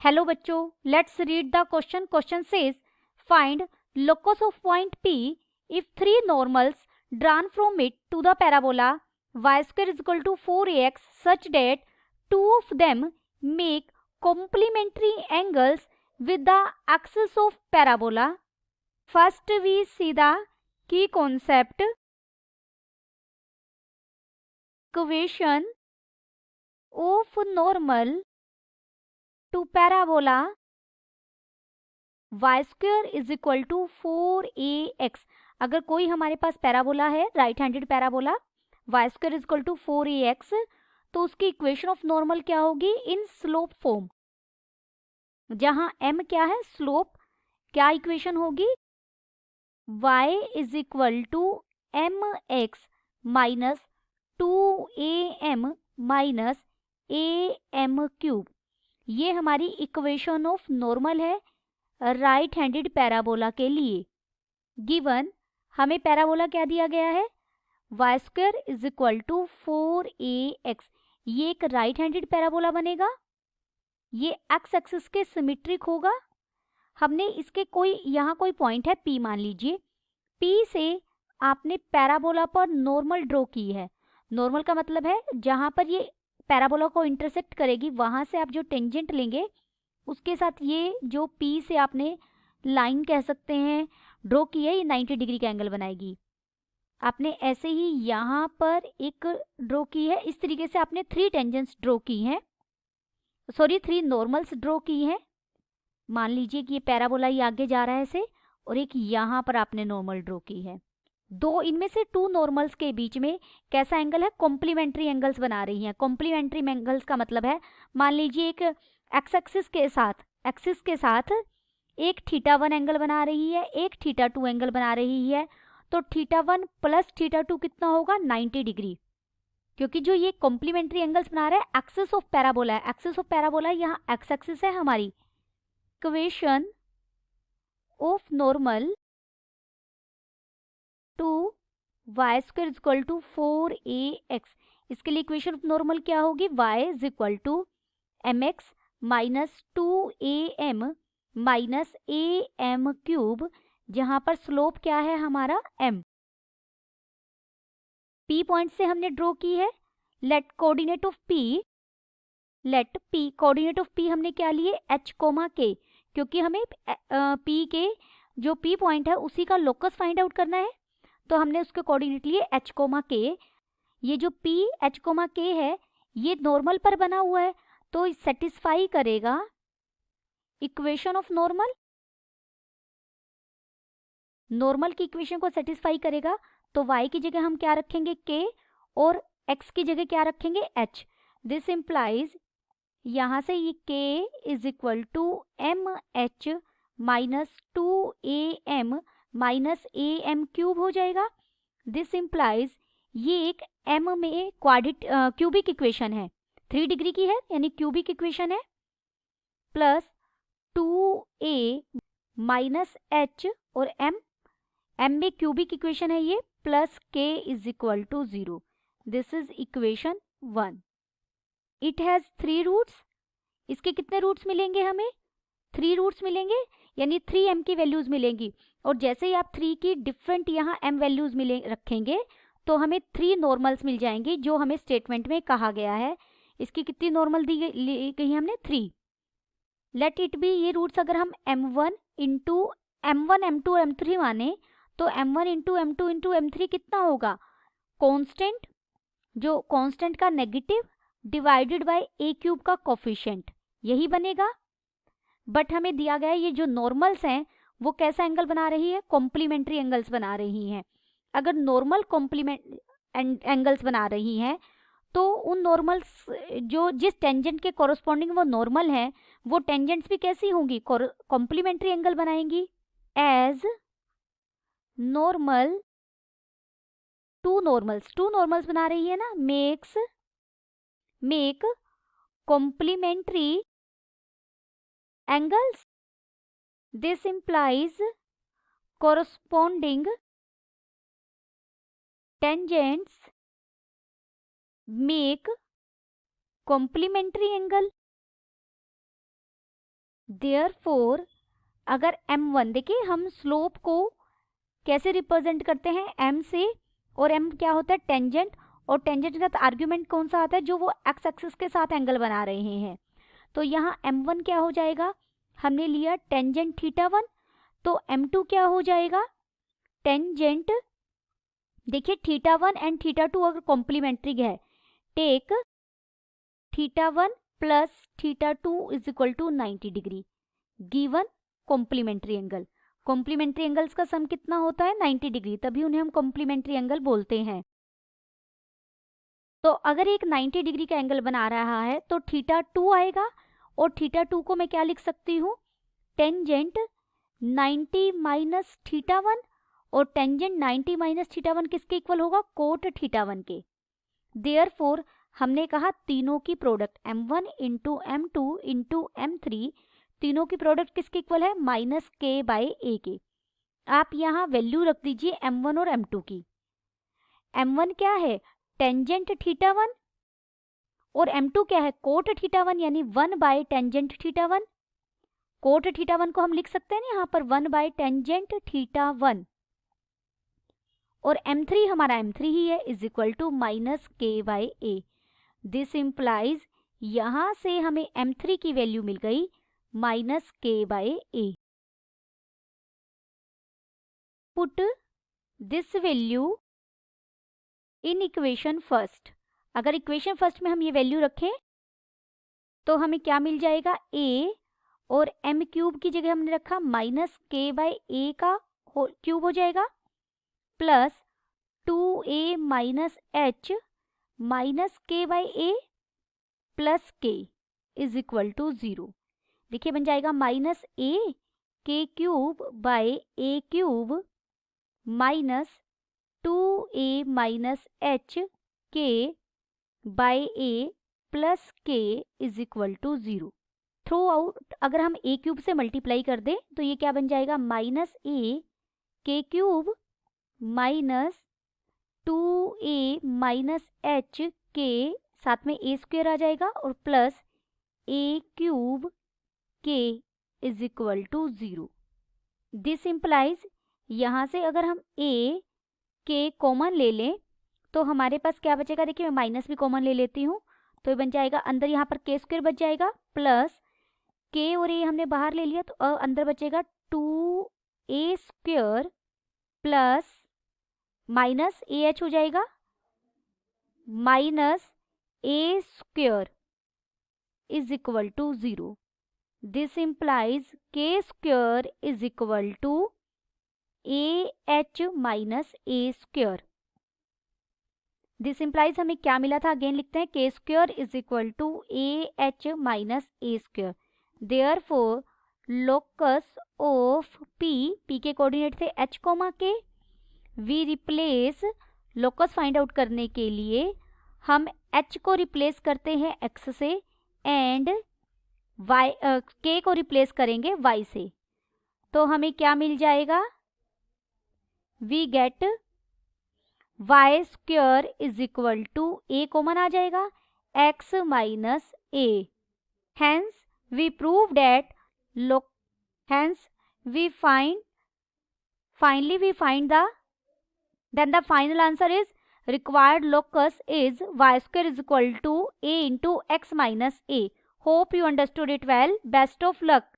Hello बच्चों, let's read the question. Question says find locus of point P if three normals drawn from it to the parabola y square is equal to 4ax such that two of them make complementary angles with the axis of parabola. First we see the key concept. Equation of normal to parabola y square is equal to 4ax. अगर कोई हमारे पास parabola है, right handed parabola, y square is equal to 4ax, तो उसकी equation of normal क्या होगी? In slope form. जहां m क्या है? स्लोप. क्या इक्वेशन होगी? y इज इक्वल टू mx minus 2am minus am cube. ये हमारी इक्वेशन ऑफ नॉर्मल है राइट हैंडेड पैराबोला के लिए. गिवन हमें पैराबोला क्या दिया गया है? y square is equal to 4ax. ये एक राइट हैंडेड पैराबोला बनेगा. ये x एक्सिस के सिमेट्रिक होगा. हमने इसके यहाँ कोई पॉइंट है P मान लीजिए. P से आपने पैराबोला पर नॉर्मल ड्रॉ की है. नॉर्मल का मतलब है जहां पर ये पैराबोला को इंटरसेक्ट करेगी वहां से आप जो टेंजेंट लेंगे उसके साथ ये जो P से आपने लाइन कह सकते हैं ड्रॉ की है, ये 90 डिग्री का एंगल बनाएगी. आपने ऐसे ही यहाँ पर एक ड्रॉ की है. इस तरीके से आपने 3 टेंजेंट्स ड्रॉ की हैं, सॉरी 3 नॉर्मल्स ड्रॉ की हैं. मान लीजिए कि ये पैराबोला ये आगे जा रहा है ऐसे, और एक यहाँ पर आपने नॉर्मल ड्रॉ की है. दो इनमें से 2 नॉर्मल्स के बीच में कैसा एंगल है? कॉम्प्लीमेंट्री एंगल्स बना रही हैं. कॉम्प्लीमेंट्री एंगल्स का मतलब है, मान लीजिए एक एक्स एक्सिस के साथ एक θ1 एंगल बना रही है, एक θ2 एंगल बना रही है. तो θ1 प्लस θ2 कितना होगा? 90 डिग्री. क्योंकि जो ये कॉम्प्लीमेंट्री एंगल्स बना रहा है एक्सिस ऑफ पैराबोला है. एक्सिस ऑफ पैराबोला यहाँ एक्स एक्सिस है हमारी. Equation of normal to y square is equal to 4ax. इसके लिए इक्वेशन ऑफ नॉर्मल क्या होगी? y इज इक्वल टू mx minus 2am minus am cube, जहां पर स्लोप क्या है हमारा? m. P पॉइंट से हमने ड्रॉ की है. लेट कोऑर्डिनेट ऑफ P हमने क्या लिए? h, k. क्योंकि हमें P के जो P पॉइंट है उसी का लोकस फाइंड आउट करना है, तो हमने उसके कोऑर्डिनेट लिए h, k. ये जो P h, k है ये नॉर्मल पर बना हुआ है, तो सेटिस्फाई करेगा इक्वेशन ऑफ नॉर्मल की इक्वेशन को सेटिस्फाई करेगा. तो y की जगह हम क्या रखेंगे? k, और x की जगह क्या रखेंगे? h. दिस इम्प्लाइज यहाँ से ये k is equal to mh minus 2am minus am cube हो जाएगा. दिस इम्प्लाइज ये एक m में क्यूबिक इक्वेशन है, 3 डिग्री की है यानी क्यूबिक इक्वेशन है. प्लस 2a माइनस h और m में क्यूबिक इक्वेशन है ये, plus k is equal to 0. This is equation 1. It has 3 roots. इसके कितने रूट्स मिलेंगे हमें? 3 रूट्स मिलेंगे, यानी 3m की वैल्यूज मिलेंगी. और जैसे ही आप 3 की डिफरेंट यहाँ m वैल्यूज रखेंगे तो हमें 3 नॉर्मल्स मिल जाएंगे जो हमें स्टेटमेंट में कहा गया है. इसकी कितनी नॉर्मल दी गई हमने? 3. लेट इट बी, ये रूट्स अगर हम m1 into m1 m2 m3 माने तो m1 into m2 into m3 कितना होगा? कांस्टेंट, जो कांस्टेंट का negative divided by a cube का कोफिशिएंट, यही बनेगा. बट हमें दिया गया है ये जो नॉर्मल्स हैं वो कैसा एंगल बना रही है? कॉम्प्लीमेंट्री एंगल्स बना रही हैं. अगर नॉर्मल कॉम्प्लीमेंट एंगल्स बना रही हैं तो उन नॉर्मल्स जो जिस टेंजेंट के कॉरस्पॉन्डिंग वो नॉर्मल है, वो टेंजेंट्स भी कैसी होंगी? कॉम्प्लीमेंट्री एंगल बनाएंगी. एज नॉर्मल टू नॉर्मल्स बना रही है ना, make complementary angles. This implies corresponding tangents make complementary angle. Therefore अगर m1, देखिए हम स्लोप को कैसे रिप्रेजेंट करते हैं, m से, और m क्या होता है, टेंजेंट, और टेंजेंट के साथ आर्ग्यूमेंट कौन सा आता है, जो वो x एक्सिस के साथ एंगल बना रहे हैं। तो यहाँ m1 क्या हो जाएगा, हमने लिया टेंजेंट θ1, तो m2 क्या हो जाएगा, टेंजेंट, देखिए θ1 एंड θ2 अगर कॉम्प्लीमेंट्री है, take θ1 plus θ2 is equal to 90 degree, given complementary angle. Complementary angles का सम कितना होता है, 90 डिग्री, तभी उन्हें हम कॉम्प्लीमेंट्री एंगल बोलते हैं। तो अगर एक 90 डिग्री का एंगल बना रहा है तो θ2 आएगा, और θ2 को मैं क्या लिख सकती हूँ, टेंजेंट 90 माइनस θ1, और टेंजेंट 90 माइनस θ1 किसके इक्वल होगा, कोट θ1 के। देयरफॉर हमने कहा तीनों की product m1 into m2 into m3, तीनों की प्रोडक्ट किसके इक्वल है, माइनस के बाय ए के। आप यहाँ वैल्यू रख दीजिए m1 और m2 की। m1 क्या है, टेंजेंट θ1, और m2 क्या है, कोट θ1, यानी 1 बाय टेंजेंट θ1। कोट θ1 को हम लिख सकते हैं ना यहाँ पर 1 बाय टेंजेंट θ1, और m3 हमारा m3 ही है, is equal to minus k by A. This implies यहाँ से हमें m3 की वैल्यू मिल गई minus k by a. Put this value in equation first. अगर इक्वेशन फर्स्ट में हम ये वैल्यू रखें तो हमें क्या मिल जाएगा, a, और m क्यूब की जगह हमने रखा माइनस के बाय ए का क्यूब हो जाएगा, plus 2a minus h minus k by a plus k is equal to 0। देखिए बन जाएगा minus a k cube by a cube minus 2a minus h k by a plus k is equal to 0। Throughout अगर हम a cube से multiply कर दें तो ये क्या बन जाएगा, minus a k cube minus 2a minus h के साथ में a स्क्वायर आ जाएगा, और plus a cube k is equal to 0। This implies यहाँ से अगर हम a के कॉमन ले लें तो हमारे पास क्या बचेगा, देखिए मैं माइनस भी कॉमन ले लेती हूँ, तो ये बन जाएगा अंदर यहाँ पर के स्क्वायर बच जाएगा, प्लस के और ए हमने बाहर ले लिया तो अंदर बचेगा 2a square plus minus A H हो जाएगा minus A square is equal to 0। This implies के square is equal to A H minus A square. This implies हमें क्या मिला था, अगेन लिखते हैं, के square is equal to A H minus A square. Therefore locus of P के coordinate थे h comma K, we replace, locus find out करने के लिए हम h को रिप्लेस करते हैं x से एंड y k को रिप्लेस करेंगे y से, तो हमें क्या मिल जाएगा, we get y square is equal to a common आ जाएगा x minus a। Hence we prove that finally we find then the final answer is required locus is y square is equal to a into x minus a. Hope you understood it well. Best of luck.